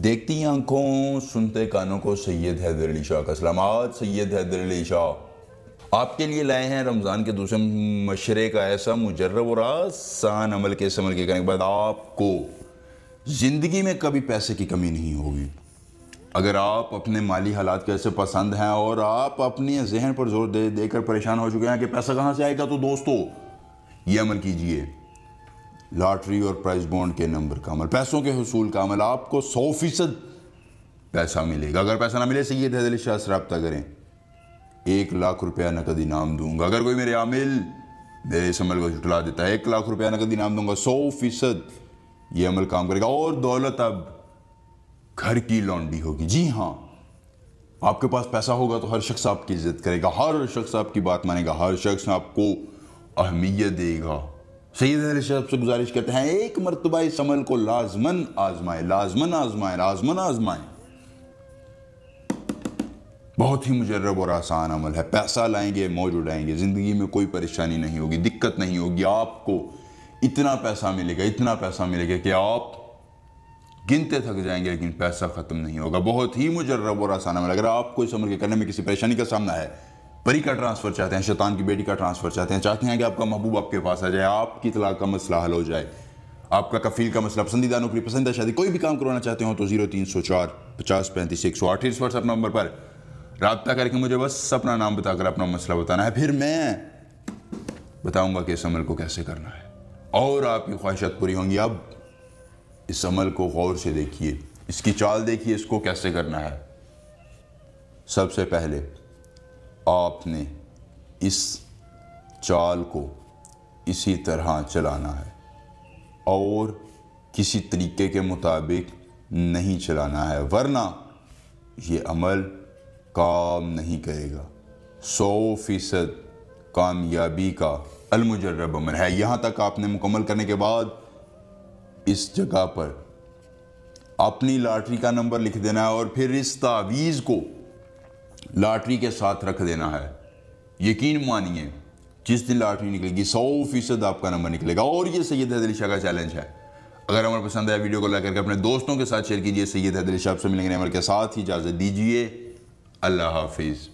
देखती आंखों सुनते कानों को सैयद हैदर अली शाह का सलामत। सैयद हैदर अली शाह आपके लिए लाए हैं रमज़ान के दूसरे मशरे का ऐसा मुजर्रब और आसान अमल के करने के बाद आपको ज़िंदगी में कभी पैसे की कमी नहीं होगी। अगर आप अपने माली हालात कैसे पसंद हैं और आप अपने जहन पर जोर दे देकर परेशान हो चुके हैं कि पैसा कहाँ से आएगा, तो दोस्तों ये अमल कीजिए। लॉटरी और प्राइस बॉन्ड के नंबर का अमल, पैसों के हुसूल का अमल, आपको 100% पैसा मिलेगा। अगर पैसा ना मिले सैयद हैदर अली शाह से रब्ता करें, 1 लाख रुपया नकद इनाम दूंगा। अगर कोई मेरे आमिल मेरे इस अमल को झुटला देता है, 1 लाख रुपया नकद इनाम दूंगा। 100% ये अमल काम करेगा और दौलत अब घर की लौंडी होगी। जी हाँ, आपके पास पैसा होगा तो हर शख्स आपकी इज्जत करेगा, हर शख्स आपकी बात मानेगा, हर शख्स आपको अहमियत देगा। सैयद हैदर अली शाह से गुजारिश करते हैं, एक मरतबा इस अमल को लाजमन आजमाएं, लाजमन आजमाएं, लाजमन आजमाएं। बहुत ही मुजर्रब और आसान अमल है। पैसा लाएंगे, मौज उड़ाएंगे, ज़िंदगी में कोई परेशानी नहीं होगी, दिक्कत नहीं होगी। आपको इतना पैसा मिलेगा, इतना पैसा मिलेगा कि आप गिनते थक जाएंगे लेकिन पैसा ख़त्म नहीं होगा। बहुत ही मुजर्रब और आसान अमल। अगर आपको इस अमल के करने में किसी परेशानी का सामना है, परी का ट्रांसफ़र चाहते हैं, शैतान की बेटी का ट्रांसफ़र चाहते हैं कि आपका महबूब आपके पास आ जाए, आपकी तलाक का मसला हल हो जाए, आपका कफ़ील का मसला, पसंदीदा नौकरी, पसंदीदा शादी, कोई भी काम करवाना चाहते हो तो 0304 50 35 108 इस व्हाट्सएप नंबर पर रब्ता करके मुझे बस अपना नाम बताकर अपना मसला बताना है। फिर मैं बताऊंगा कि इस अमल को कैसे करना है और आपकी ख्वाहिशात पूरी होंगी। अब इस अमल को गौर से देखिए, इसकी चाल देखिए, इसको कैसे करना है। सबसे पहले आपने इस चाल को इसी तरह चलाना है और किसी तरीके के मुताबिक नहीं चलाना है, वरना ये अमल काम नहीं करेगा। 100% कामयाबी का अलमुजर्रब अमल है। यहाँ तक आपने मुकम्मल करने के बाद इस जगह पर अपनी लॉटरी का नंबर लिख देना है और फिर इस तावीज़ को लॉटरी के साथ रख देना है। यकीन मानिए, जिस दिन लॉटरी निकलेगी 100% आपका नंबर निकलेगा। और ये सैयद हैदर अली शाह का चैलेंज है। अगर अमल पसंद आया, वीडियो को लाइक करके अपने दोस्तों के साथ शेयर कीजिए। सैयद हैदर अली शाह से मिलेंगे अमल के साथ ही इजाज़त दीजिए। अल्लाह हाफिज़।